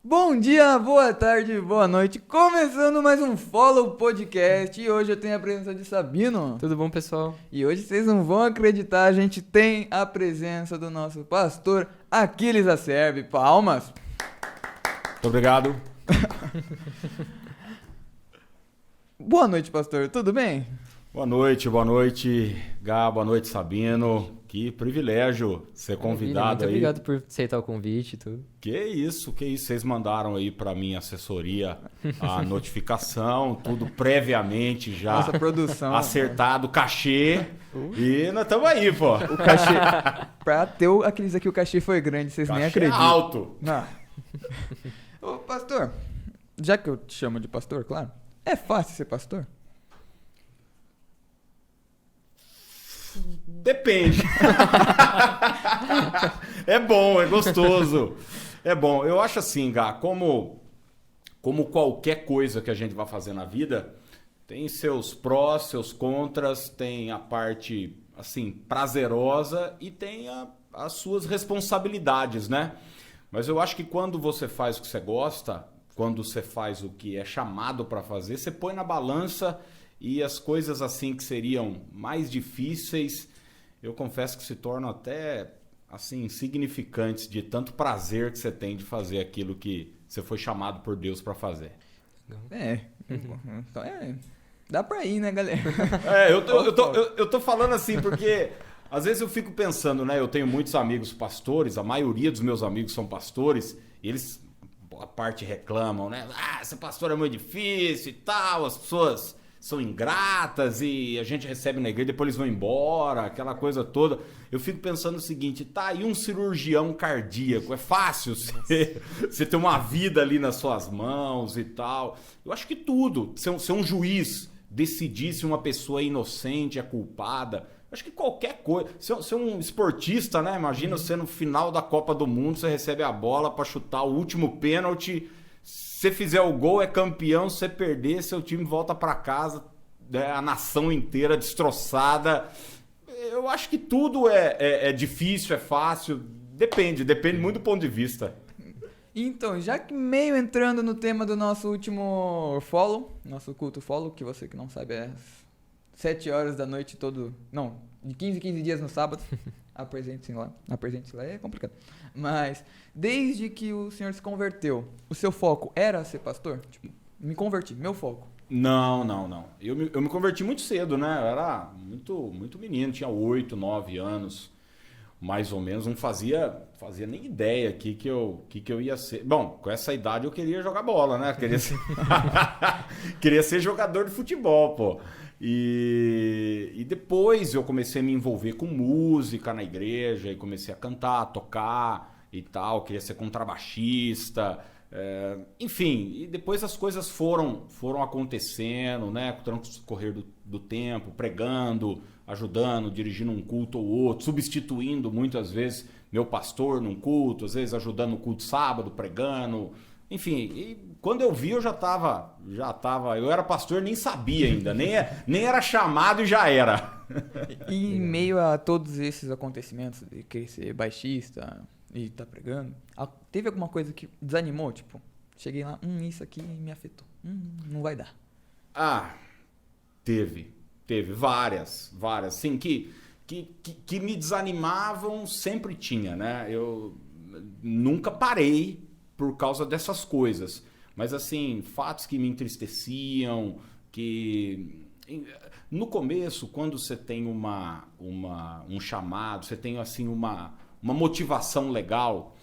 Bom dia, boa tarde, boa noite. Começando mais um Follow Podcast e hoje eu tenho a presença de Sabino. Tudo bom, pessoal? E hoje vocês não vão acreditar, a gente tem a presença do nosso pastor Aquiles Acerbe. Palmas. Muito obrigado. Boa noite, pastor. Tudo bem? Boa noite, Gá, boa noite, Sabino. Que privilégio ser convidado Muito aí. obrigado por aceitar o convite e tudo. Que isso. Vocês mandaram aí pra minha assessoria a notificação, tudo previamente já Nossa produção. acertado, cachê. E nós estamos aí, pô. O cachê. Pra ter o Aquiles aqui, o cachê foi grande, vocês nem Cachê acreditam. alto. Não. Ô, pastor, já que eu te chamo de pastor, claro, é fácil ser pastor? Depende. É bom, é gostoso. É bom. Eu acho assim, Gá, como qualquer coisa que a gente vai fazer na vida, tem seus prós, seus contras, tem a parte, assim, prazerosa e tem as suas responsabilidades, né? Mas eu acho que quando você faz o que você gosta, quando você faz o que é chamado para fazer, você põe na balança. E as coisas assim que seriam mais difíceis, eu confesso que se tornam até assim insignificantes de tanto prazer que você tem de fazer aquilo que você foi chamado por Deus para fazer. Então dá pra ir, né, galera? Eu tô falando assim porque às vezes eu fico pensando, né? Eu tenho muitos amigos pastores, a maioria dos meus amigos são pastores, e eles, boa parte, reclamam, né? Ah, ser pastor é muito difícil e tal, as pessoas são ingratas e a gente recebe na igreja, depois eles vão embora, aquela coisa toda. Eu fico pensando o seguinte, tá, e um cirurgião cardíaco? É fácil você ter uma vida ali nas suas mãos e tal. Eu acho que tudo, ser um juiz, decidir se uma pessoa é inocente, é culpada. Eu acho que qualquer coisa. Ser um esportista, né? Imagina você no final da Copa do Mundo, você recebe a bola para chutar o último pênalti. Se fizer o gol, é campeão. Se você perder, seu time volta para casa, né? A nação inteira destroçada. Eu acho que tudo é difícil, é fácil. Depende muito do ponto de vista. Então, já que meio entrando no tema do nosso último follow, nosso culto follow, que você que não sabe é 7 horas da noite todo... Não, de 15 em 15 dias no sábado. Apresente-se lá. Apresente-se lá é complicado. Mas, desde que o senhor se converteu, o seu foco era ser pastor? Tipo, me converti, meu foco. Não. Eu me converti muito cedo, né? Eu era muito menino, tinha 8, 9 anos, mais ou menos. Não fazia nem ideia que eu ia ser. Bom, com essa idade eu queria jogar bola, né? Queria ser jogador de futebol, pô. E depois eu comecei a me envolver com música na igreja e comecei a cantar, tocar e tal, queria ser contrabaixista, enfim, e depois as coisas foram acontecendo, né, com o transcorrer do tempo, pregando, ajudando, dirigindo um culto ou outro, substituindo muitas vezes meu pastor num culto, às vezes ajudando no culto sábado, pregando. Enfim, e quando eu vi eu já tava, eu era pastor, nem sabia ainda, nem era chamado e já era. E em meio a todos esses acontecimentos de querer ser baixista e tá pregando, teve alguma coisa que desanimou? Tipo, cheguei lá, isso aqui me afetou, não vai dar. Ah, teve várias, sim, que me desanimavam, sempre tinha, né? Eu nunca parei por causa dessas coisas, mas assim, fatos que me entristeciam, que no começo, quando você tem um chamado, você tem assim uma motivação legal,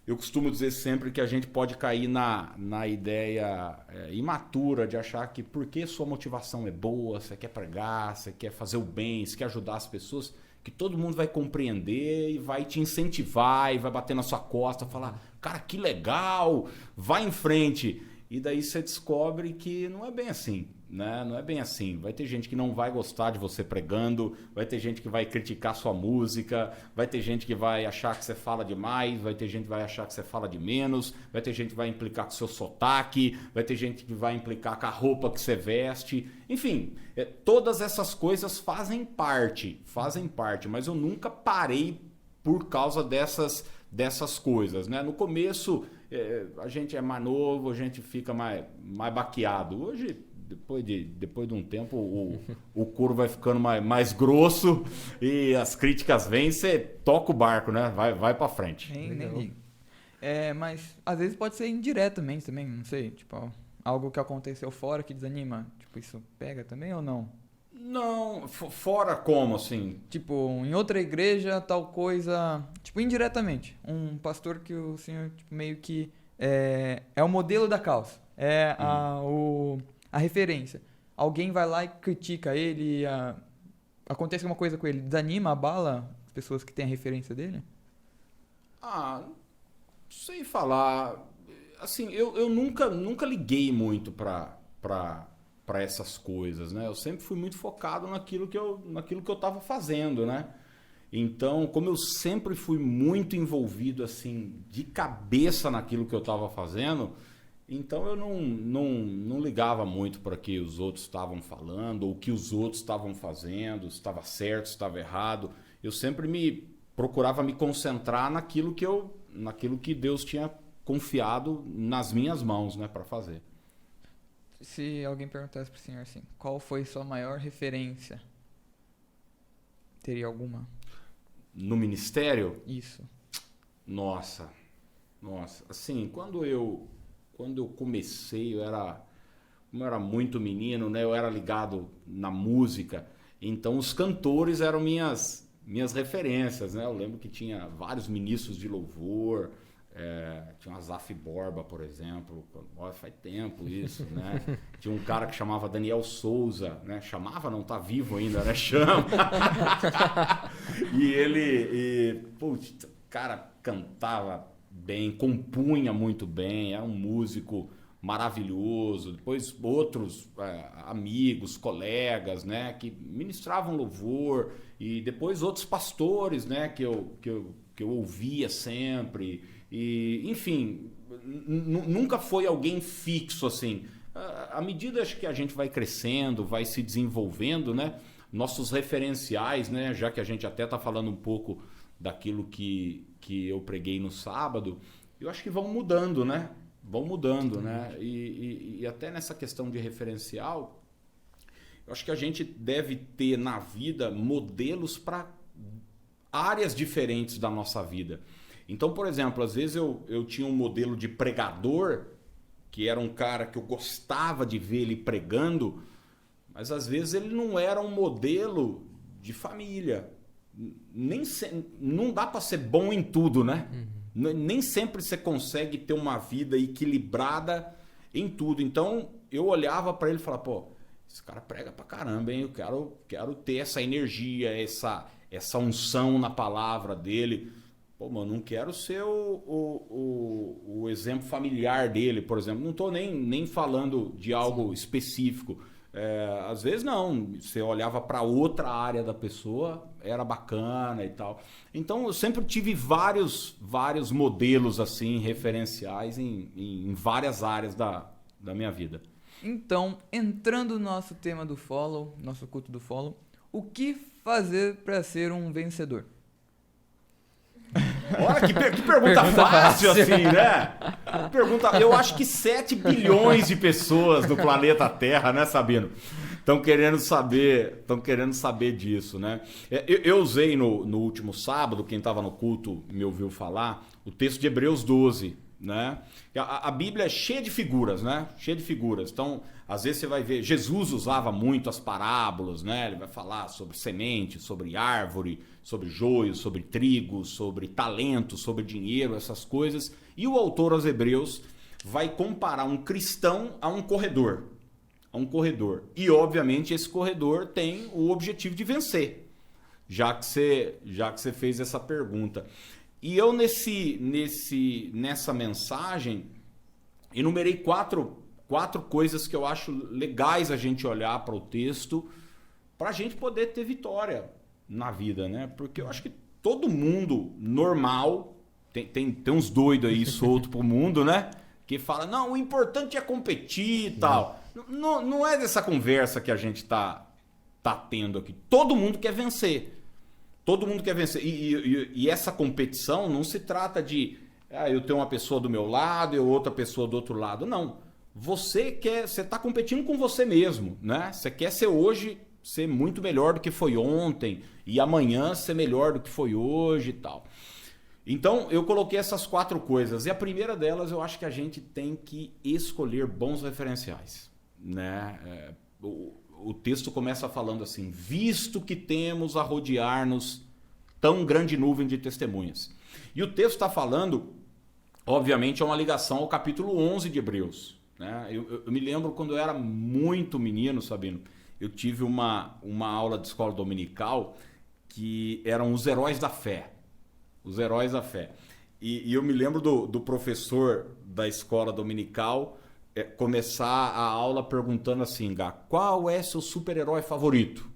eu costumo dizer sempre que a gente pode cair na ideia imatura de achar que porque sua motivação é boa, você quer pregar, você quer fazer o bem, você quer ajudar as pessoas, que todo mundo vai compreender e vai te incentivar e vai bater na sua costa, falar, cara, que legal, vai em frente. E daí você descobre que não é bem assim, né? Não é bem assim. Vai ter gente que não vai gostar de você pregando, vai ter gente que vai criticar sua música, vai ter gente que vai achar que você fala demais, vai ter gente que vai achar que você fala de menos, vai ter gente que vai implicar com o seu sotaque, vai ter gente que vai implicar com a roupa que você veste. Enfim, todas essas coisas fazem parte, mas eu nunca parei por causa dessas coisas, né? No começo, a gente é mais novo, a gente fica mais baqueado. Hoje, depois de um tempo, o couro vai ficando mais grosso e as críticas vêm, você toca o barco, né? Vai pra frente. Nem Legal. ligo. Mas às vezes pode ser indiretamente também, não sei. Tipo, algo que aconteceu fora que desanima. Tipo, isso pega também ou não? Não, fora como, assim? Tipo, em outra igreja, tal coisa. Tipo, indiretamente. Um pastor que o senhor, tipo, meio que. É o modelo da causa. É a referência. Alguém vai lá e critica ele. Acontece alguma coisa com ele. Desanima, abala as pessoas que têm a referência dele? Não sei falar. Assim, eu nunca liguei muito pra essas coisas, né? Eu sempre fui muito focado naquilo que eu tava fazendo, né? Então, como eu sempre fui muito envolvido, assim, de cabeça naquilo que eu tava fazendo, então eu não ligava muito para que os outros estavam falando, ou o que os outros estavam fazendo, se estava certo, se estava errado. Eu sempre procurava me concentrar naquilo que Deus tinha confiado nas minhas mãos, né, para fazer. Se alguém perguntasse pro senhor assim, qual foi sua maior referência? Teria alguma? No ministério? Isso. Nossa. Assim, quando eu comecei, como eu era muito menino, né, eu era ligado na música, então os cantores eram minhas referências, né? Eu lembro que tinha vários ministros de louvor, tinha o Azaf Borba, por exemplo. Faz tempo isso, né? Tinha um cara que chamava Daniel Souza, né? Chamava, não tá vivo ainda, né? Chama. Putz, o cara cantava bem, compunha muito bem, era um músico maravilhoso. Depois outros amigos, colegas, né? Que ministravam louvor. E depois outros pastores, né? Que eu ouvia sempre. E, enfim, nunca foi alguém fixo, assim. À medida que a gente vai crescendo, vai se desenvolvendo, né? Nossos referenciais, né? Já que a gente até está falando um pouco daquilo que eu preguei no sábado, eu acho que vão mudando, né? Né? E até nessa questão de referencial, eu acho que a gente deve ter na vida modelos para áreas diferentes da nossa vida. Então, por exemplo, às vezes eu tinha um modelo de pregador, que era um cara que eu gostava de ver ele pregando, mas às vezes ele não era um modelo de família. Não dá para ser bom em tudo, né? Nem sempre você consegue ter uma vida equilibrada em tudo. Então, eu olhava para ele e falava, pô, esse cara prega pra caramba, hein? Eu quero ter essa energia, essa unção na palavra dele. Pô, mano, não quero ser o exemplo familiar dele, por exemplo. Não estou nem falando de algo específico. Às vezes não. Você olhava para outra área da pessoa, era bacana e tal. Então eu sempre tive vários modelos assim referenciais em várias áreas da minha vida. Então, entrando no nosso tema do Follow, nosso culto do Follow, o que fazer para ser um vencedor? Olha que pergunta fácil assim, né? Eu acho que 7 bilhões de pessoas no planeta Terra, né, Sabino? Estão querendo saber disso, né? Eu usei no último sábado, quem estava no culto me ouviu falar, o texto de Hebreus 12, né? A Bíblia é cheia de figuras, né? Cheia de figuras. Então, às vezes você vai ver, Jesus usava muito as parábolas, né? Ele vai falar sobre semente, sobre árvore, sobre joio, sobre trigo, sobre talento, sobre dinheiro, essas coisas. E o autor aos Hebreus vai comparar um cristão a um corredor. E, obviamente, esse corredor tem o objetivo de vencer, já que você fez essa pergunta. E eu, nessa mensagem, enumerei quatro coisas que eu acho legais a gente olhar para o texto, para a gente poder ter vitória na vida, né? Porque eu acho que todo mundo normal, tem uns doidos aí soltos pro mundo, né? Que fala, não, o importante é competir e tal. Não é dessa conversa que a gente tá tendo aqui. Todo mundo quer vencer. Todo mundo quer vencer. E essa competição não se trata de eu tenho uma pessoa do meu lado e outra pessoa do outro lado. Não. Você está competindo com você mesmo, né? Você quer ser hoje, ser muito melhor do que foi ontem e amanhã ser melhor do que foi hoje e tal. Então, eu coloquei essas 4 coisas. E a primeira delas, eu acho que a gente tem que escolher bons referenciais, né? O texto começa falando assim: visto que temos a rodear-nos tão grande nuvem de testemunhas. E o texto está falando, obviamente, é uma ligação ao capítulo 11 de Hebreus, né? Eu me lembro quando eu era muito menino, Sabino, eu tive uma aula de escola dominical que eram os heróis da fé. Os heróis da fé. E eu me lembro do professor da escola dominical começar a aula perguntando assim: Gá, qual é seu super-herói favorito?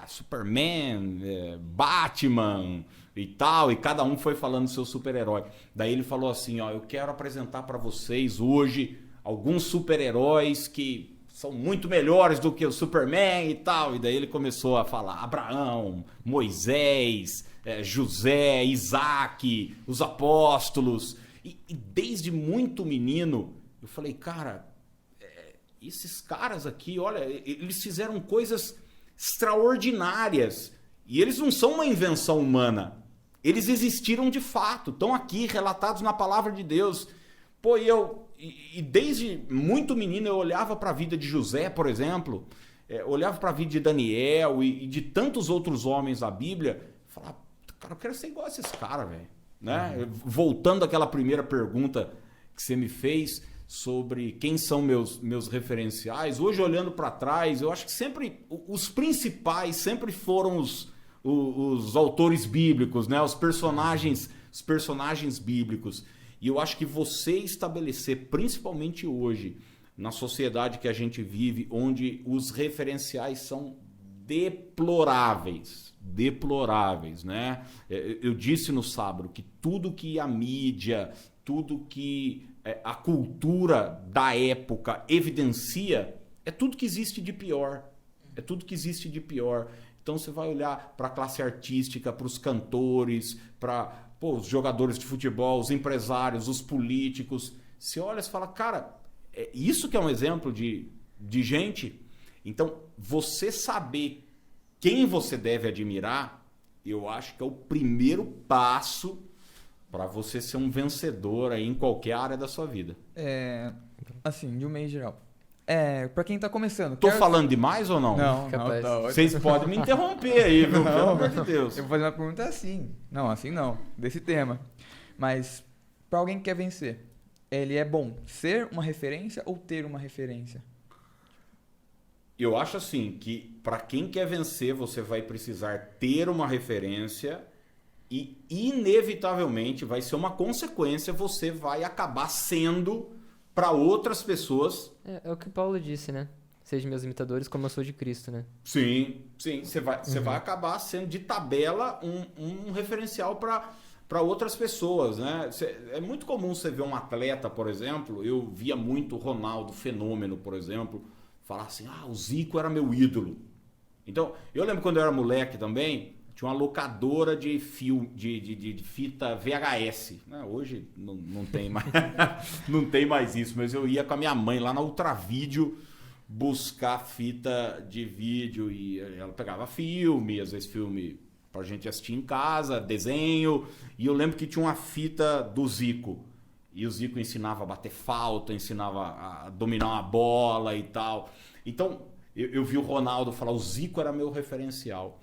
Superman, Batman e tal, e cada um foi falando seu super-herói. Daí ele falou assim: eu quero apresentar para vocês hoje alguns super-heróis que são muito melhores do que o Superman e tal. E daí ele começou a falar Abraão, Moisés, José, Isaac, os apóstolos. E desde muito menino eu falei: cara, esses caras aqui, olha, eles fizeram coisas extraordinárias. E eles não são uma invenção humana. Eles existiram de fato, estão aqui relatados na palavra de Deus. Pô, e desde muito menino eu olhava para a vida de José, por exemplo, olhava para a vida de Daniel e de tantos outros homens da Bíblia, e falava: cara, eu quero ser igual a esses caras, velho. Né? Voltando àquela primeira pergunta que você me fez sobre quem são meus referenciais, hoje olhando para trás, eu acho que sempre os principais sempre foram os autores bíblicos, né? Os personagens bíblicos. E eu acho que você estabelecer, principalmente hoje, na sociedade que a gente vive, onde os referenciais são deploráveis, né? Eu disse no sábado que tudo que a mídia, tudo que a cultura da época evidencia, é tudo que existe de pior. É tudo que existe de pior. Então você vai olhar para a classe artística, para os cantores, para os jogadores de futebol, os empresários, os políticos. Você olha e fala: cara, isso que é um exemplo de gente. Então, você saber quem você deve admirar, eu acho que é o primeiro passo para você ser um vencedor aí em qualquer área da sua vida. Assim, de um meio geral. Pra quem tá começando. Tô falando demais ou não? Não, Capaz. tá ótimo. Vocês podem me interromper aí, viu? Pelo amor de Deus. Eu vou fazer uma pergunta assim. Não, assim não. Desse tema. Mas, pra alguém que quer vencer, ele é bom ser uma referência ou ter uma referência? Eu acho assim que para quem quer vencer, você vai precisar ter uma referência e inevitavelmente vai ser uma consequência, você vai acabar sendo para outras pessoas. É o que Paulo disse, né? Sejam meus imitadores como eu sou de Cristo, né? Sim. Você vai acabar sendo de tabela um referencial para outras pessoas, né? É muito comum você ver um atleta, por exemplo, eu via muito o Ronaldo Fenômeno, por exemplo, falar assim: o Zico era meu ídolo. Então, eu lembro quando eu era moleque também, tinha uma locadora de fita VHS. Hoje não tem mais, não tem mais isso, mas eu ia com a minha mãe lá na Ultravídeo buscar fita de vídeo e ela pegava filme, às vezes filme pra gente assistir em casa, desenho, e eu lembro que tinha uma fita do Zico. E o Zico ensinava a bater falta, ensinava a dominar uma bola e tal. Então, eu vi o Ronaldo falar: o Zico era meu referencial.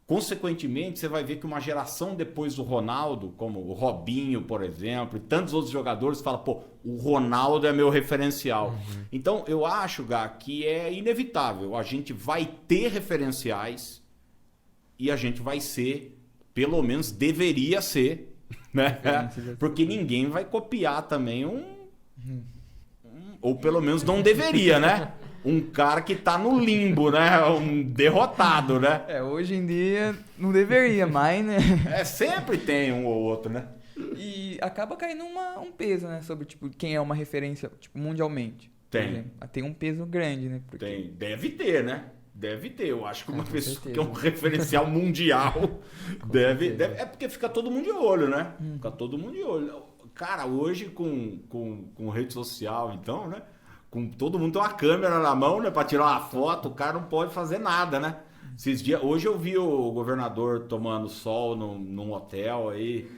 Consequentemente, você vai ver que uma geração depois do Ronaldo, como o Robinho, por exemplo, e tantos outros jogadores, falam: o Ronaldo é meu referencial. Então, eu acho, Gá, que é inevitável. A gente vai ter referenciais e a gente vai ser, pelo menos deveria ser, né? Porque ninguém vai copiar também ou pelo menos não deveria, né? Um cara que tá no limbo, né? Um derrotado, né? Hoje em dia não deveria mais, né? Sempre tem um ou outro, né? E acaba caindo um peso, né? Sobre, tipo, quem é uma referência, tipo, mundialmente. Tem um peso grande, né? Tem. Deve ter, né? Deve ter, eu acho que uma com pessoa certeza. que é um referencial mundial deve. certeza. É porque fica todo mundo de olho, né? Fica todo mundo de olho. Cara, hoje com rede social, então, né? Com todo mundo tem uma câmera na mão, né? Pra tirar uma foto, o cara não pode fazer nada, né? Hoje eu vi o governador tomando sol num hotel aí.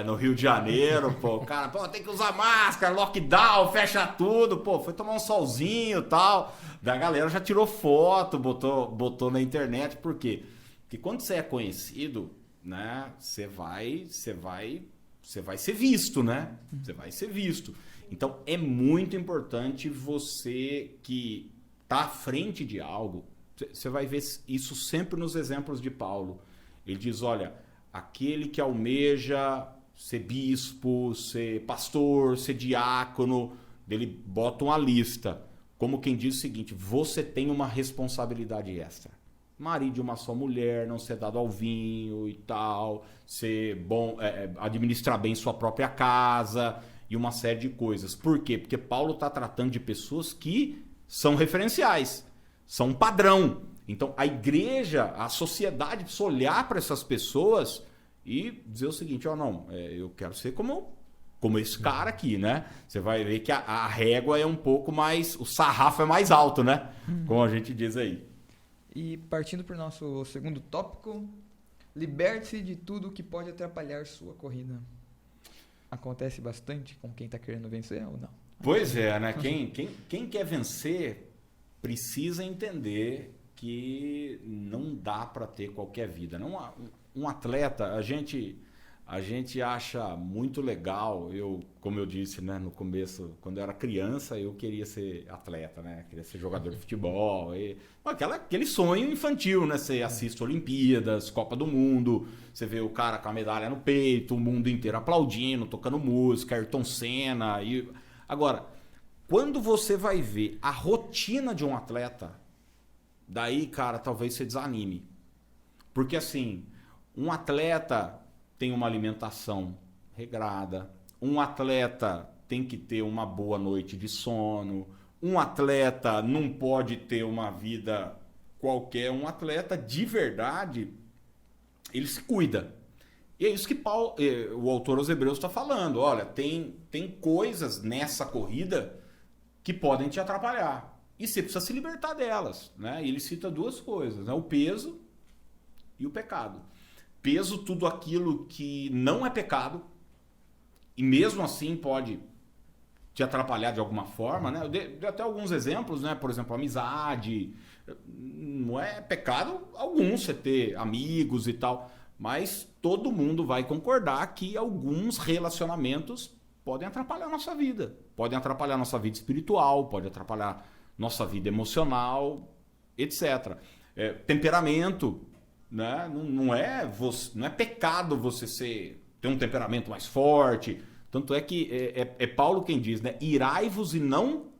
No Rio de Janeiro, pô, o cara, pô, tem que usar máscara, lockdown, fecha tudo, pô, foi tomar um solzinho e tal. Da galera já tirou foto, botou na internet, por quê? Porque quando você é conhecido, né, você vai ser visto, né? Você vai ser visto. Então é muito importante você que tá à frente de algo, você vai ver isso sempre nos exemplos de Paulo. Ele diz, olha, aquele que almeja ser bispo, ser pastor, ser diácono, ele bota uma lista, como quem diz o seguinte, você tem uma responsabilidade extra. Marido de uma só mulher, não ser dado ao vinho e tal, ser bom, administrar bem sua própria casa e uma série de coisas. Por quê? Porque Paulo está tratando de pessoas que são referenciais, são um padrão. Então, a igreja, a sociedade precisa olhar para essas pessoas e dizer o seguinte, eu quero ser como esse cara aqui, né? Você vai ver que a régua é um pouco mais, o sarrafo é mais alto, né? Como a gente diz aí. E partindo para o nosso segundo tópico, liberte-se de tudo que pode atrapalhar sua corrida. Acontece bastante com quem está querendo vencer ou não? Pois é, né? Quem quer vencer precisa entender que não dá para ter qualquer vida. Um atleta, a gente acha muito legal. Como eu disse, né, no começo, quando eu era criança, eu queria ser atleta, né? Queria ser jogador de futebol. Aquele sonho infantil, né? Você assiste Olimpíadas, Copa do Mundo, você vê o cara com a medalha no peito, o mundo inteiro aplaudindo, tocando música, Ayrton Senna. Agora, quando você vai ver a rotina de um atleta, daí, cara, talvez você desanime. Porque, assim, um atleta tem uma alimentação regrada, um atleta tem que ter uma boa noite de sono, um atleta não pode ter uma vida qualquer, um atleta de verdade, ele se cuida. E é isso que o autor aos Hebreus está falando. Olha, tem coisas nessa corrida que podem te atrapalhar. E você precisa se libertar delas, né? E ele cita duas coisas, né? O peso e o pecado. Peso, tudo aquilo que não é pecado, e mesmo assim pode te atrapalhar de alguma forma, né? Eu dei até alguns exemplos, né? Por exemplo, amizade. Não é pecado algum você ter amigos e tal, mas todo mundo vai concordar que alguns relacionamentos podem atrapalhar a nossa vida. Podem atrapalhar a nossa vida espiritual, pode atrapalhar nossa vida emocional, etc. Temperamento, né? Não é pecado você ter um temperamento mais forte. Tanto é que é Paulo quem diz, né? Irai-vos e não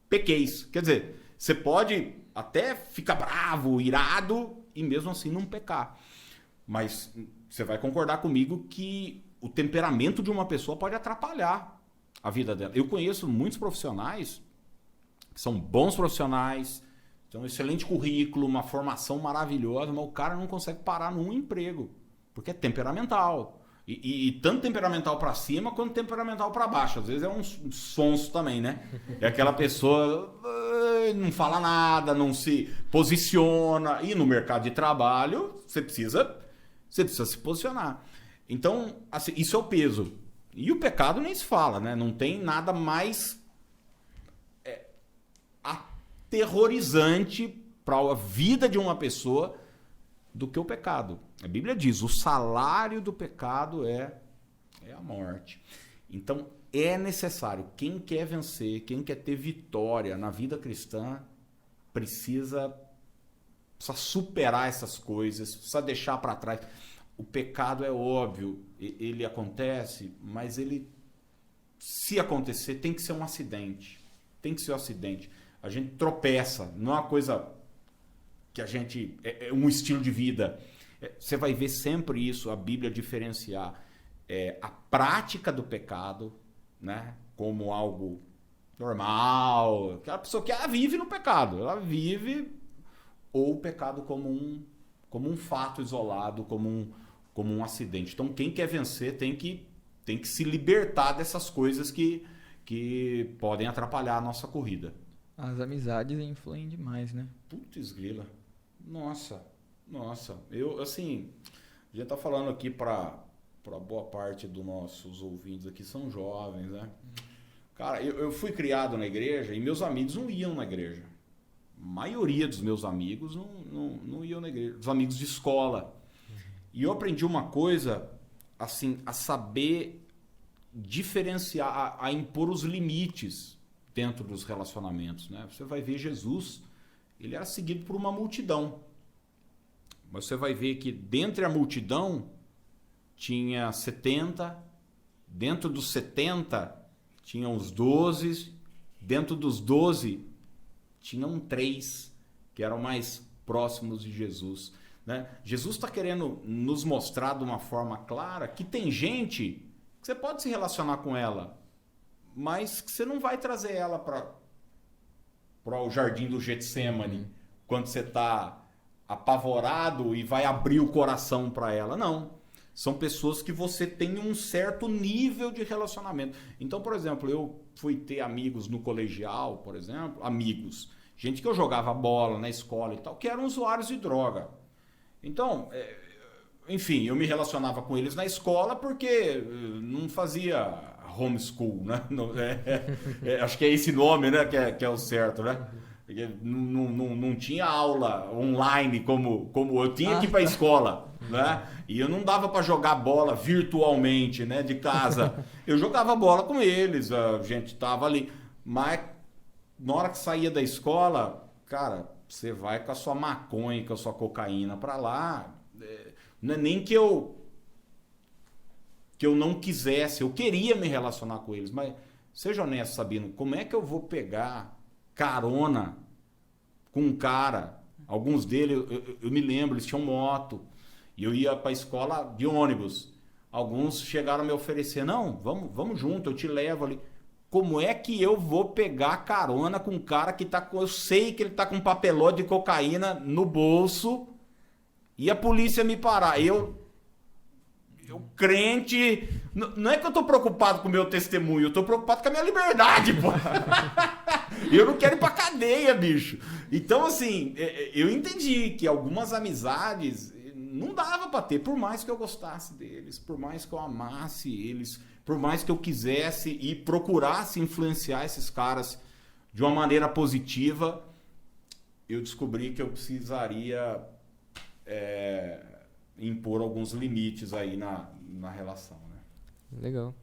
pequeis. Quer dizer, você pode até ficar bravo, irado e mesmo assim não pecar. Mas você vai concordar comigo que o temperamento de uma pessoa pode atrapalhar a vida dela. Eu conheço muitos profissionais que são bons profissionais, têm um excelente currículo, uma formação maravilhosa, mas o cara não consegue parar num emprego, porque é temperamental. E tanto temperamental para cima quanto temperamental para baixo. Às vezes é um sonso também, né? É aquela pessoa não fala nada, não se posiciona. E no mercado de trabalho, você precisa se posicionar. Então, assim, isso é o peso. E o pecado nem se fala, né? Não tem nada mais aterrorizante para a vida de uma pessoa do que o pecado. A Bíblia diz, o salário do pecado é a morte. Então, é necessário, quem quer vencer, quem quer ter vitória na vida cristã, precisa superar essas coisas, precisa deixar para trás. O pecado é óbvio, ele acontece, mas ele, se acontecer, tem que ser um acidente. Tem que ser um acidente. A gente tropeça, não é uma coisa que a gente... É um estilo de vida. Você vai ver sempre isso, a Bíblia diferenciar a prática do pecado, né, como algo normal. Aquela pessoa que ela vive no pecado, ela vive ou o pecado como um fato isolado, como um acidente. Então, quem quer vencer tem que se libertar dessas coisas que podem atrapalhar a nossa corrida. As amizades influem demais, né? Putz, grila. Nossa. Eu, assim, a gente tá falando aqui para boa parte dos nossos ouvintes aqui são jovens, né? Cara, eu fui criado na igreja e meus amigos não iam na igreja. A maioria dos meus amigos não iam na igreja. Os amigos de escola. E eu aprendi uma coisa, assim, a saber diferenciar, a impor os limites dentro dos relacionamentos, né? Você vai ver Jesus, ele era seguido por uma multidão. Mas você vai ver que dentre a multidão tinha 70, dentro dos 70 tinham os 12, dentro dos 12 tinham 3 que eram mais próximos de Jesus, né? Jesus está querendo nos mostrar de uma forma clara que tem gente que você pode se relacionar com ela, mas que você não vai trazer ela para o jardim do Getsemane quando você está apavorado e vai abrir o coração para ela. Não. São pessoas que você tem um certo nível de relacionamento. Então, por exemplo, eu fui ter amigos no colegial, por exemplo, amigos, gente que eu jogava bola na escola e tal, que eram usuários de droga. Então, enfim, eu me relacionava com eles na escola porque não fazia homeschool, né? Acho que é esse nome, né? Que é o certo, né? Não tinha aula online como eu tinha que ir para a escola, né? E eu não dava para jogar bola virtualmente, né, de casa. Eu jogava bola com eles, a gente tava ali. Mas na hora que saía da escola, cara, você vai com a sua maconha, com a sua cocaína para lá. Não é nem que eu não quisesse, eu queria me relacionar com eles, mas seja honesto, Sabino, como é que eu vou pegar carona com um cara? Alguns deles, eu me lembro, eles tinham moto. E eu ia para a escola de ônibus. Alguns chegaram a me oferecer, não, vamos junto, eu te levo ali. Como é que eu vou pegar carona com um cara que tá com... Eu sei que ele tá com um papelote de cocaína no bolso e a polícia me parar. Eu crente... Não é que eu tô preocupado com o meu testemunho, eu tô preocupado com a minha liberdade, pô. Eu não quero ir pra cadeia, bicho. Então, assim, eu entendi que algumas amizades... não dava para ter, por mais que eu gostasse deles, por mais que eu amasse eles, por mais que eu quisesse e procurasse influenciar esses caras de uma maneira positiva, eu descobri que eu precisaria impor alguns limites aí na relação, né? Legal.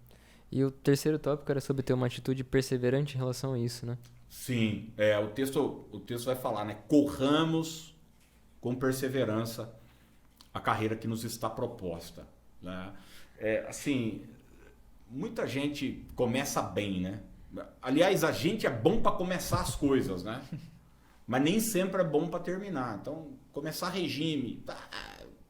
E o terceiro tópico era sobre ter uma atitude perseverante em relação a isso, né? Sim, o texto vai falar, né? Corramos com perseverança a carreira que nos está proposta, né? Assim, muita gente começa bem, né? Aliás, a gente é bom para começar as coisas, né? Mas nem sempre é bom para terminar. Então, começar regime,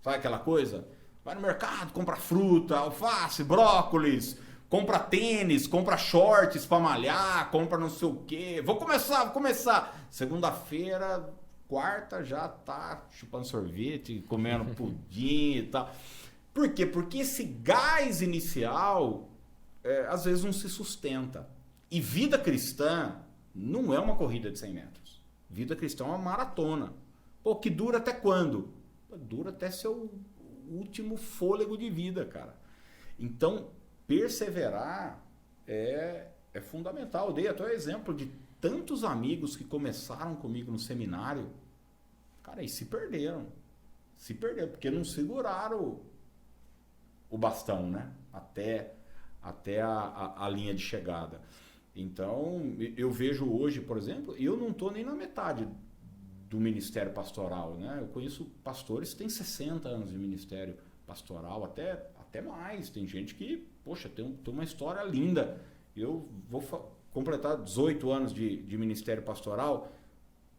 sabe aquela coisa? Vai no mercado, compra fruta, alface, brócolis, compra tênis, compra shorts para malhar, compra não sei o quê. Vou começar. Segunda-feira... quarta já tá chupando sorvete, comendo pudim e tal. Por quê? Porque esse gás inicial às vezes não se sustenta. E vida cristã não é uma corrida de 100 metros. Vida cristã é uma maratona. Pô, que dura até quando? Dura até seu último fôlego de vida, cara. Então, perseverar é fundamental. Eu dei até o exemplo de tantos amigos que começaram comigo no seminário, cara, e se perderam, porque não seguraram o bastão, né? Até a linha de chegada. Então, eu vejo hoje, por exemplo, eu não estou nem na metade do ministério pastoral, né? Eu conheço pastores que têm 60 anos de ministério pastoral, até mais. Tem gente que, poxa, tem uma história linda. Eu vou completar 18 anos de ministério pastoral.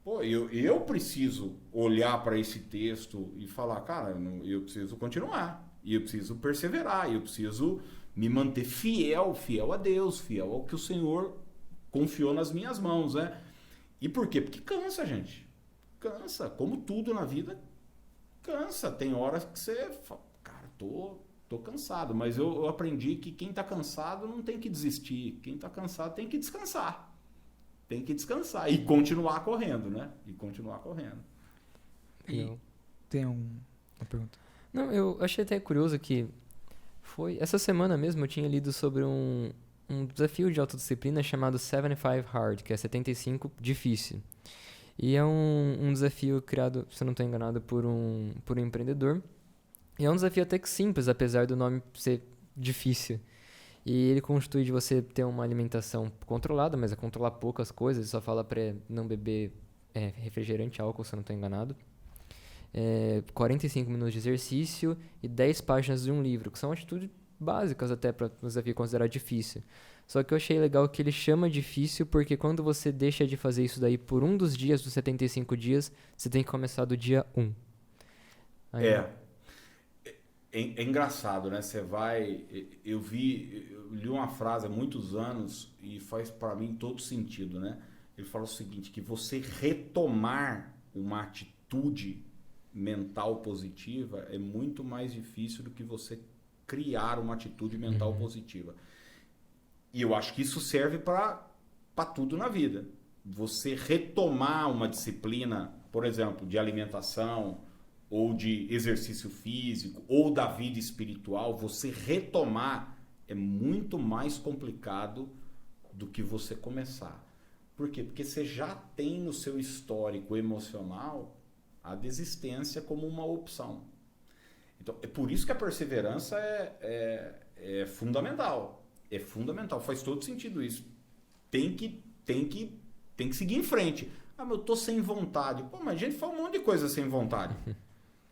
Pô, eu preciso olhar para esse texto e falar, cara, eu preciso continuar, e eu preciso perseverar, eu preciso me manter fiel a Deus, fiel ao que o Senhor confiou nas minhas mãos, né? E por quê? Porque cansa, gente. cansa. Como tudo na vida, cansa. Tem horas que você fala, cara, tô cansado. Mas eu aprendi que quem tá cansado não tem que desistir. Quem tá cansado tem que descansar. Tem que descansar e continuar correndo, né? E continuar correndo. E tem uma pergunta. Não, eu achei até curioso que essa semana mesmo eu tinha lido sobre um desafio de autodisciplina chamado 75 Hard, que é 75 difícil. E é um desafio criado, se eu não estou enganado, por um empreendedor. E é um desafio até que simples, apesar do nome ser difícil. E ele constitui de você ter uma alimentação controlada, mas é controlar poucas coisas. Ele só fala para não beber refrigerante, álcool, se eu não estou enganado. 45 minutos de exercício e 10 páginas de um livro, que são atitudes básicas até para o desafio considerar difícil. Só que eu achei legal que ele chama difícil porque quando você deixa de fazer isso daí por um dos dias, dos 75 dias, você tem que começar do dia 1. Aí, É engraçado, né? Você vai... Eu li uma frase há muitos anos e faz para mim todo sentido, né? Ele fala o seguinte, que você retomar uma atitude mental positiva é muito mais difícil do que você criar uma atitude mental positiva. E eu acho que isso serve para tudo na vida. Você retomar uma disciplina, por exemplo, de alimentação, ou de exercício físico, ou da vida espiritual, você retomar é muito mais complicado do que você começar. Por quê? Porque você já tem no seu histórico emocional a desistência como uma opção. Então, é por isso que a perseverança é fundamental. É fundamental, faz todo sentido isso. Tem que seguir em frente. Ah, mas eu tô sem vontade. Pô, mas a gente faz um monte de coisa sem vontade.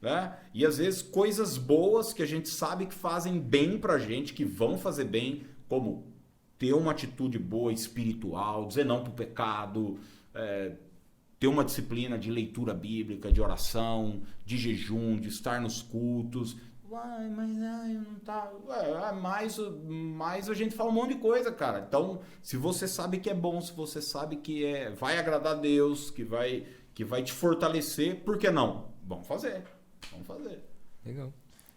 Né? E às vezes coisas boas que a gente sabe que fazem bem pra gente, que vão fazer bem, como ter uma atitude boa espiritual, dizer não pro pecado, ter uma disciplina de leitura bíblica, de oração, de jejum, de estar nos cultos. Mas eu não tá. Mas a gente fala um monte de coisa, cara. Então, se você sabe que é bom, se você sabe que vai agradar a Deus, que vai te fortalecer, por que não? Vamos fazer. Legal.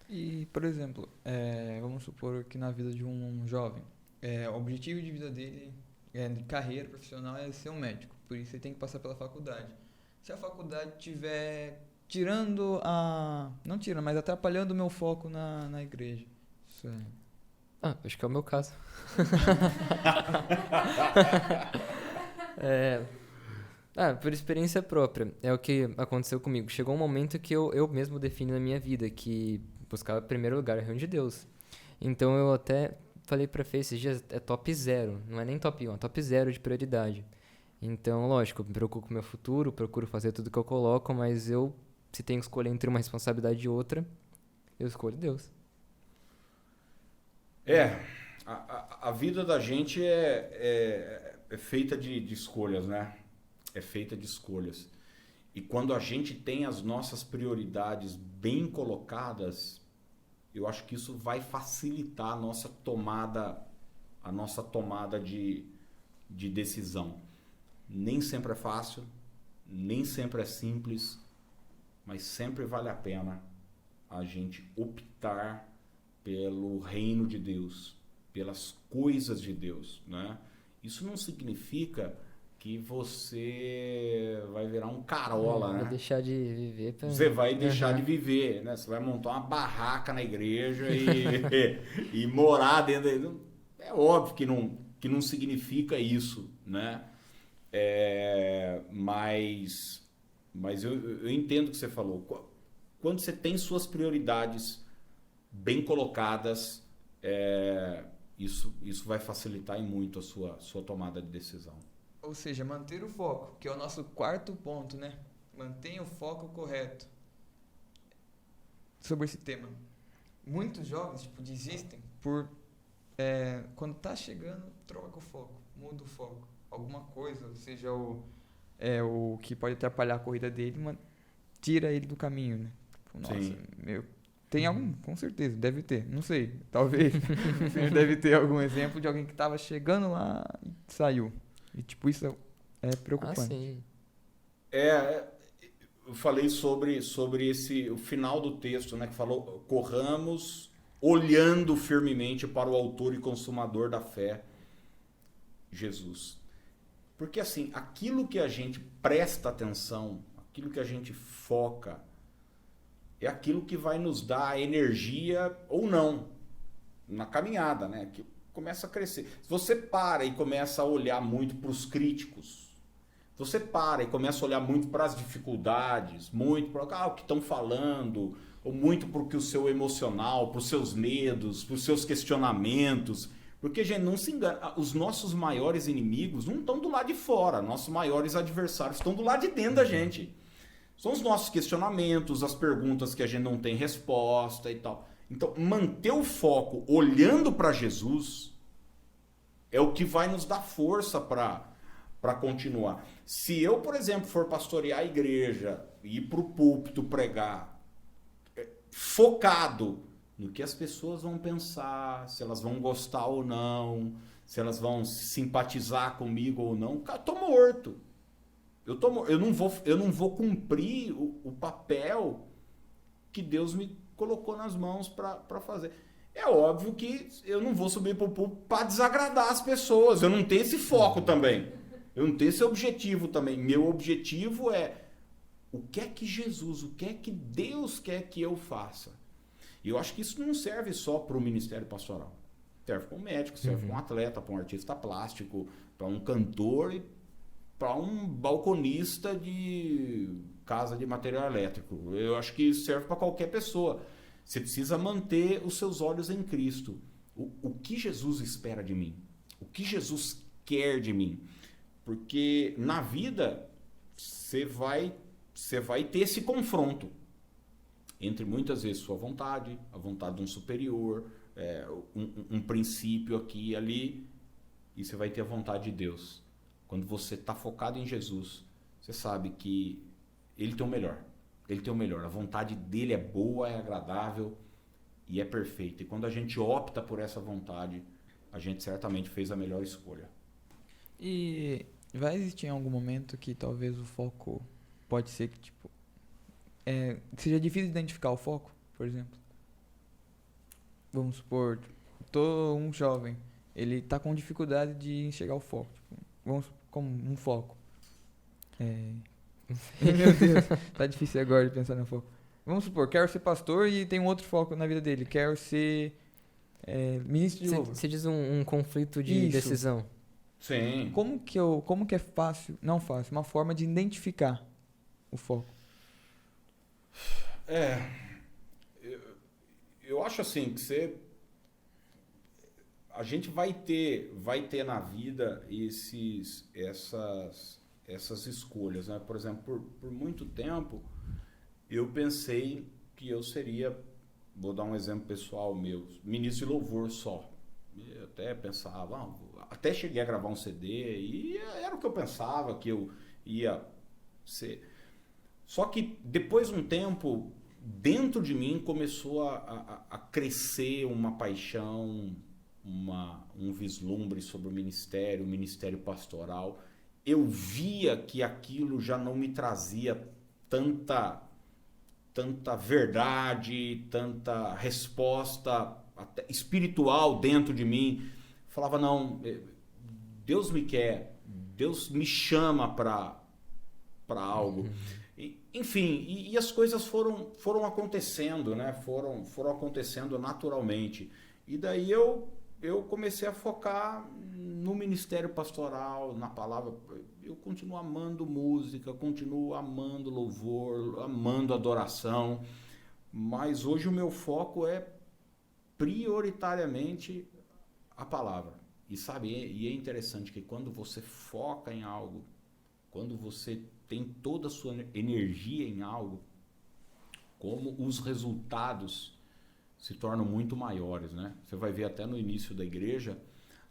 E, por exemplo, vamos supor que na vida de um jovem, o objetivo de vida dele, de carreira profissional, é ser um médico. Por isso ele tem que passar pela faculdade. Se a faculdade tiver não tirando, mas atrapalhando o meu foco na igreja. Isso Acho que é o meu caso. Por experiência própria, é o que aconteceu comigo. Chegou um momento que eu mesmo defini na minha vida que buscava em primeiro lugar o reino de Deus. Então eu até falei pra Fê esses dias, é top 0, não é nem top 1, é top 0 de prioridade. Então, lógico, eu me preocupo com o meu futuro, procuro fazer tudo que eu coloco, mas se tenho que escolher entre uma responsabilidade e outra, eu escolho Deus. A vida da gente é feita de escolhas, né? É feita de escolhas. E quando a gente tem as nossas prioridades bem colocadas, eu acho que isso vai facilitar a nossa tomada de decisão. Nem sempre é fácil, nem sempre é simples, mas sempre vale a pena a gente optar pelo reino de Deus, pelas coisas de Deus, né? Isso não significa que você vai virar um carola, né? Vai deixar de viver. Você vai deixar de viver, né? Você vai montar uma barraca na igreja e morar dentro. É óbvio que não significa isso, né? Mas eu entendo o que você falou. Quando você tem suas prioridades bem colocadas, isso vai facilitar em muito a sua tomada de decisão. Ou seja, manter o foco, que é o nosso quarto ponto, né? Mantenha o foco correto. Sobre esse tema. Muitos jovens, desistem por... quando tá chegando, troca o foco, muda o foco. Alguma coisa, seja o que pode atrapalhar a corrida dele, tira ele do caminho, né? Nossa, Sim. Tem algum, com certeza, deve ter, não sei, talvez. Deve ter algum exemplo de alguém que tava chegando lá e saiu. E isso é preocupante. Sim. eu falei sobre o final do texto, né, que falou: corramos olhando firmemente para o autor e consumador da fé, Jesus. Porque assim, aquilo que a gente presta atenção, aquilo que a gente foca, é aquilo que vai nos dar energia ou não na caminhada, né? Que começa a crescer. Se você para e começa a olhar muito para os críticos, você para e começa a olhar muito para as dificuldades, muito para o que estão falando, ou muito para o seu emocional, para os seus medos, para os seus questionamentos. Porque, gente, não se engana, os nossos maiores inimigos não estão do lado de fora, nossos maiores adversários estão do lado de dentro da gente. São os nossos questionamentos, as perguntas que a gente não tem resposta e tal. Então, manter o foco olhando para Jesus é o que vai nos dar força para continuar. Se eu, por exemplo, for pastorear a igreja, ir para o púlpito pregar, focado no que as pessoas vão pensar, se elas vão gostar ou não, se elas vão simpatizar comigo ou não, cara, eu tô morto. Eu não vou cumprir o papel que Deus me colocou nas mãos para fazer. É óbvio que eu não vou subir para o púlpito para desagradar as pessoas. Eu não tenho esse foco também. Eu não tenho esse objetivo também. Meu objetivo é o que é que Jesus, o que é que Deus quer que eu faça. E eu acho que isso não serve só para o ministério pastoral. Serve para um médico, serve para um atleta, para um artista plástico, para um cantor e para um balconista de casa de material elétrico. Eu acho que isso serve para qualquer pessoa. Você precisa manter os seus olhos em Cristo. O que Jesus espera de mim? O que Jesus quer de mim? Porque na vida você vai ter esse confronto entre muitas vezes sua vontade, a vontade de um superior, um princípio aqui e ali, e você vai ter a vontade de Deus. Quando você está focado em Jesus, você sabe que Ele tem o melhor. Ele tem o melhor. A vontade dele é boa, é agradável e é perfeita. E quando a gente opta por essa vontade, a gente certamente fez a melhor escolha. E vai existir em algum momento que talvez o foco pode ser que, tipo, seja difícil identificar o foco, por exemplo? Vamos supor, tô um jovem, ele tá com dificuldade de enxergar o foco. Tipo, vamos como um foco. Meu Deus, tá difícil agora de pensar no foco. Vamos supor, quero ser pastor e tem um outro foco na vida dele. Quero ser ministro de louvor. Você diz um conflito de decisão. Sim. Como que é fácil, não fácil, uma forma de identificar o foco? Eu acho assim que a gente vai ter na vida essas escolhas, né? Por exemplo, por muito tempo eu pensei que eu seria, vou dar um exemplo pessoal meu, ministro de louvor só. Eu até pensava, até cheguei a gravar um CD e era o que eu pensava que eu ia ser. Só que depois de um tempo, dentro de mim começou a crescer uma paixão, um vislumbre sobre o ministério pastoral. Eu via que aquilo já não me trazia tanta verdade, tanta resposta até espiritual dentro de mim. Falava, não, Deus me quer, Deus me chama para algo. Enfim, e as coisas foram acontecendo, né? Foram acontecendo naturalmente. E daí eu comecei a focar no ministério pastoral, na palavra. Eu continuo amando música, continuo amando louvor, amando adoração, mas hoje o meu foco é prioritariamente a palavra. E sabe, e é interessante que quando você foca em algo, quando você tem toda a sua energia em algo, como os resultados se tornam muito maiores, né? Você vai ver até no início da igreja,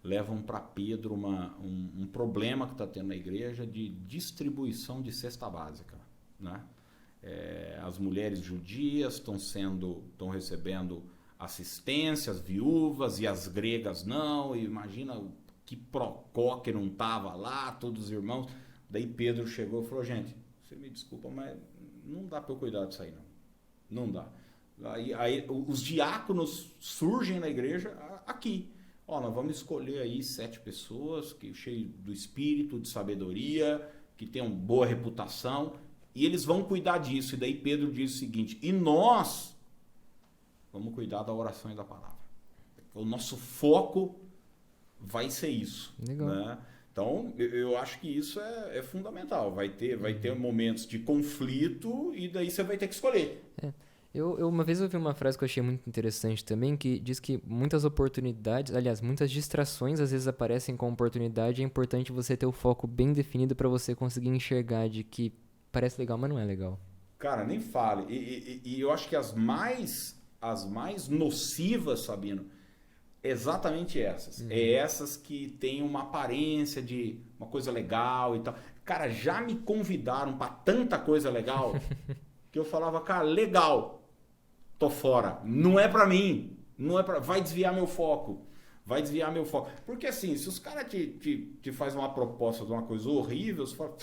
levam para Pedro um problema que está tendo na igreja de distribuição de cesta básica, né? As mulheres judias estão recebendo assistência, as viúvas, e as gregas não, e imagina que procó que não estava lá, todos os irmãos. Daí Pedro chegou e falou, gente, você me desculpa, mas não dá para eu cuidar disso aí, não dá. Aí os diáconos surgem na igreja aqui. Ó, nós vamos escolher aí 7 pessoas que cheias do espírito, de sabedoria, que tenham boa reputação, e eles vão cuidar disso. E daí Pedro diz o seguinte: e nós vamos cuidar da oração e da palavra. O nosso foco vai ser isso. Legal. Né? Então, eu acho que isso é fundamental. Vai ter momentos de conflito e daí você vai ter que escolher. Eu uma vez ouvi uma frase que eu achei muito interessante também, que diz que muitas oportunidades, aliás, muitas distrações às vezes aparecem como oportunidade, e é importante você ter o foco bem definido para você conseguir enxergar de que parece legal, mas não é legal. Cara, nem fale. E eu acho que as mais nocivas, Sabino, exatamente essas. É essas que têm uma aparência de uma coisa legal e tal. Cara, já me convidaram para tanta coisa legal que eu falava, cara, legal, tô fora. Não é para mim. Vai desviar meu foco. Porque assim, se os caras te fazem uma proposta de uma coisa horrível, você fala,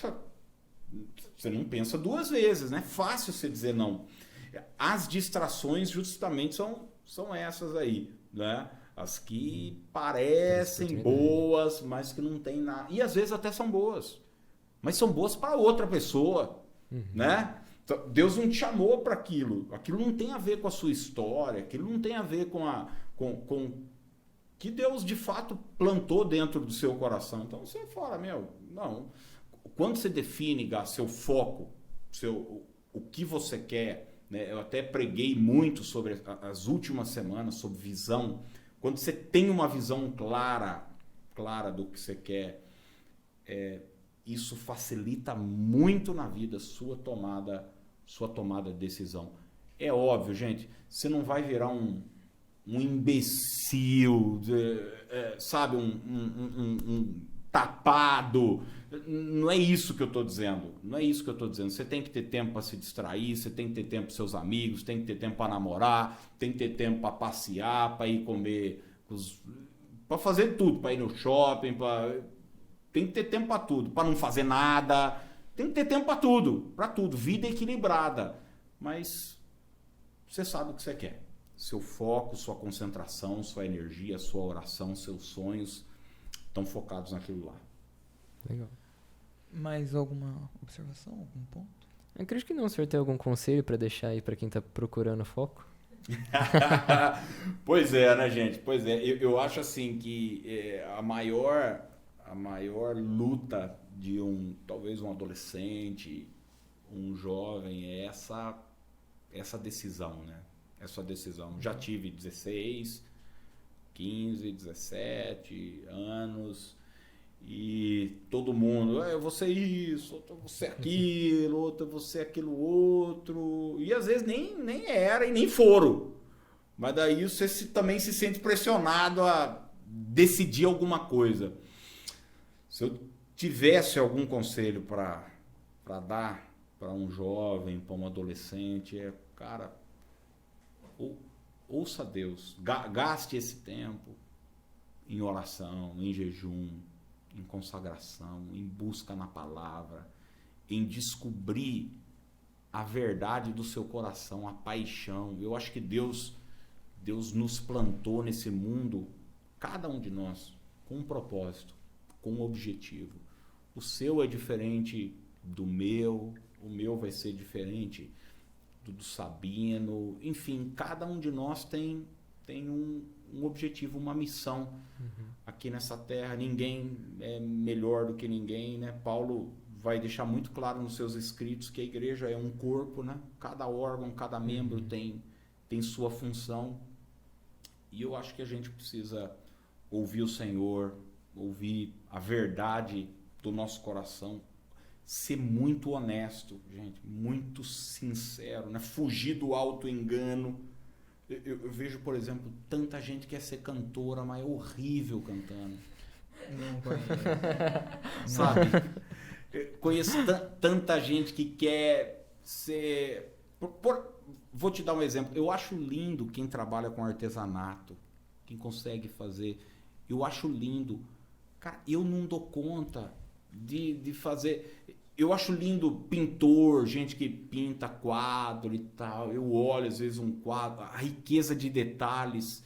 você não pensa 2 vezes, né? Fácil você dizer não. As distrações justamente são essas aí, né? As que parecem boas, mas que não tem nada. E às vezes até são boas. Mas são boas para outra pessoa, né? Então, Deus não te chamou para aquilo. Aquilo não tem a ver com a sua história. Aquilo não tem a ver com que Deus de fato plantou dentro do seu coração. Então você fala, não. Quando você define seu foco, o que você quer, né? Eu até preguei muito sobre as últimas semanas, sobre visão. Quando você tem uma visão clara do que você quer, isso facilita muito na vida sua tomada de decisão. É óbvio, gente, você não vai virar um imbecil, sabe, um tapado. Não é isso que eu estou dizendo. Você tem que ter tempo para se distrair, você tem que ter tempo para seus amigos, tem que ter tempo para namorar, tem que ter tempo para passear, para ir comer, para fazer tudo, para ir no shopping, tem que ter tempo para tudo, para não fazer nada. Tem que ter tempo para tudo. Vida equilibrada. Mas você sabe o que você quer. Seu foco, sua concentração, sua energia, sua oração, seus sonhos estão focados naquilo lá. Legal. Mais alguma observação, algum ponto? Eu acredito que não. O senhor tem algum conselho para deixar aí para quem está procurando foco? Pois é, né, gente? Pois é. Eu acho assim que a maior luta de talvez um adolescente, um jovem, é essa decisão, né? Essa decisão. Já tive 16, 15, 17 anos e todo mundo, eu vou ser isso, outro eu vou ser aquilo, outro eu vou ser aquilo outro, e às vezes nem era e nem foram. Mas daí você também se sente pressionado a decidir alguma coisa. Se eu tivesse algum conselho para dar para um jovem, para um adolescente, cara, ouça Deus, gaste esse tempo em oração, em jejum, em consagração, em busca na palavra, em descobrir a verdade do seu coração, a paixão. Eu acho que Deus nos plantou nesse mundo, cada um de nós, com um propósito, com um objetivo. O seu é diferente do meu, o meu vai ser diferente do Sabino. Enfim, cada um de nós tem um objetivo, uma missão aqui nessa terra. Ninguém é melhor do que ninguém, né? Paulo vai deixar muito claro nos seus escritos que a igreja é um corpo, né? Cada órgão, cada membro tem sua função. E eu acho que a gente precisa ouvir o Senhor, ouvir a verdade do nosso coração, ser muito honesto, gente, muito sincero, né? Fugir do auto-engano. Eu vejo, por exemplo, tanta gente que quer ser cantora, mas é horrível cantando. Não conheço. Sabe? Conheço tanta gente que quer ser... Vou te dar um exemplo. Eu acho lindo quem trabalha com artesanato, quem consegue fazer. Eu acho lindo. Cara, eu não dou conta de fazer... Eu acho lindo pintor, gente que pinta quadro e tal. Eu olho às vezes um quadro, a riqueza de detalhes.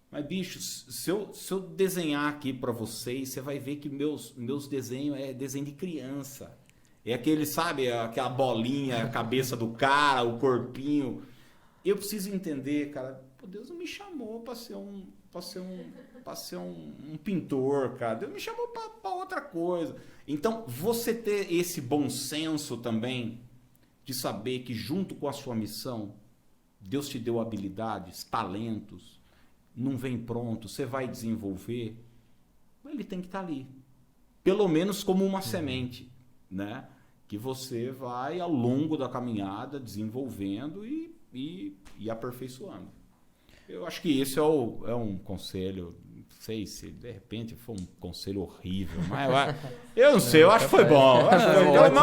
Mas, bicho, se eu desenhar aqui para vocês, você vai ver que meus desenhos é desenho de criança. É aquele, sabe, aquela bolinha, a cabeça do cara, o corpinho. Eu preciso entender, cara, pô, Deus não me chamou para ser um pintor, cara. Deus me chamou para outra coisa. Então, você ter esse bom senso também de saber que junto com a sua missão, Deus te deu habilidades, talentos, não vem pronto, você vai desenvolver, ele tem que estar ali. Pelo menos como uma semente, né? Que você vai ao longo da caminhada desenvolvendo e aperfeiçoando. Eu acho que esse é um conselho, não sei se de repente foi um conselho horrível, mas eu não sei, eu acho que foi bom.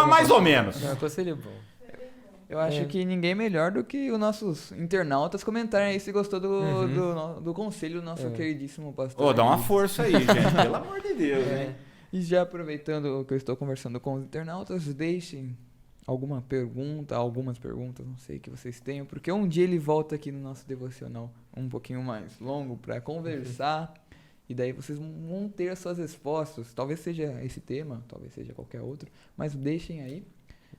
Mais ou menos. Não, conselho bom. Eu acho que ninguém melhor do que os nossos internautas comentarem aí se gostou do conselho do nosso queridíssimo pastor. Dá uma força aí, gente, pelo amor de Deus, né? E já aproveitando que eu estou conversando com os internautas, deixem algumas perguntas, não sei, que vocês tenham, porque um dia ele volta aqui no nosso devocional um pouquinho mais longo para conversar, e daí vocês vão ter as suas respostas. Talvez seja esse tema, talvez seja qualquer outro, mas deixem aí.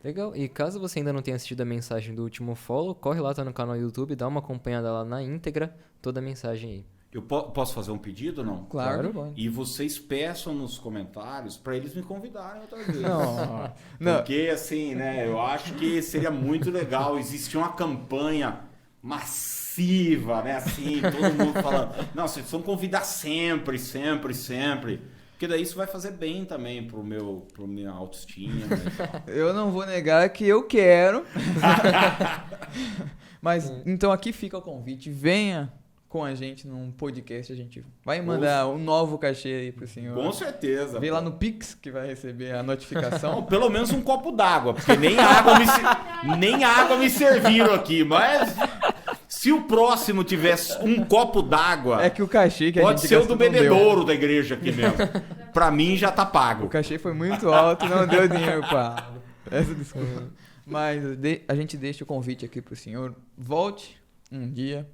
Legal. E caso você ainda não tenha assistido a mensagem do último follow, corre lá, tá no canal do YouTube, dá uma acompanhada lá na íntegra, toda a mensagem aí. Eu posso fazer um pedido ou não? Claro. E vocês peçam nos comentários para eles me convidarem outra vez. Não. Porque, assim, né, eu acho que seria muito legal existir uma campanha massiva, né, assim, todo mundo falando, não, vocês vão convidar sempre. Porque daí isso vai fazer bem também pro minha autoestima. Né? Eu não vou negar que eu quero. Mas, então aqui fica o convite. Venha com a gente num podcast. A gente vai mandar um novo cachê aí pro senhor. Com certeza. Vem lá no Pix que vai receber a notificação. Pelo menos um copo d'água, porque nem água me serviram aqui. Mas se o próximo tivesse um copo d'água... É que o cachê que a pode gente ser o do gastou não bebedouro deu. da igreja aqui mesmo. Pra mim já tá pago. O cachê foi muito alto, não deu dinheiro pra... Essa desculpa. Mas a gente deixa o convite aqui pro senhor. Volte um dia.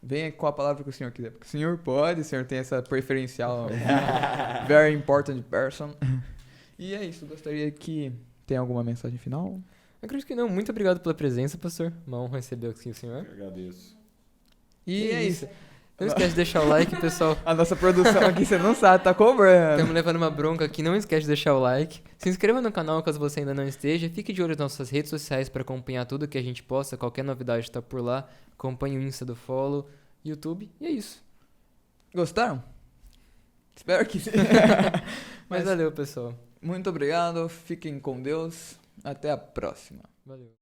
Venha com a palavra que o senhor quiser. Porque o senhor pode, o senhor tem essa preferencial. Very important person. E é isso. Gostaria que... Tem alguma mensagem final? Eu acredito que não. Muito obrigado pela presença, pastor. Uma honra receber aqui o senhor. Eu agradeço. E é isso. Não esquece de deixar o like, pessoal. A nossa produção aqui, você não sabe, tá cobrando. Estamos levando uma bronca aqui. Não esquece de deixar o like. Se inscreva no canal caso você ainda não esteja. Fique de olho nas nossas redes sociais para acompanhar tudo que a gente posta. Qualquer novidade está por lá. Acompanhe o Insta do Follow, YouTube. E é isso. Gostaram? Espero que sim. Mas valeu, pessoal. Muito obrigado. Fiquem com Deus. Até a próxima. Valeu.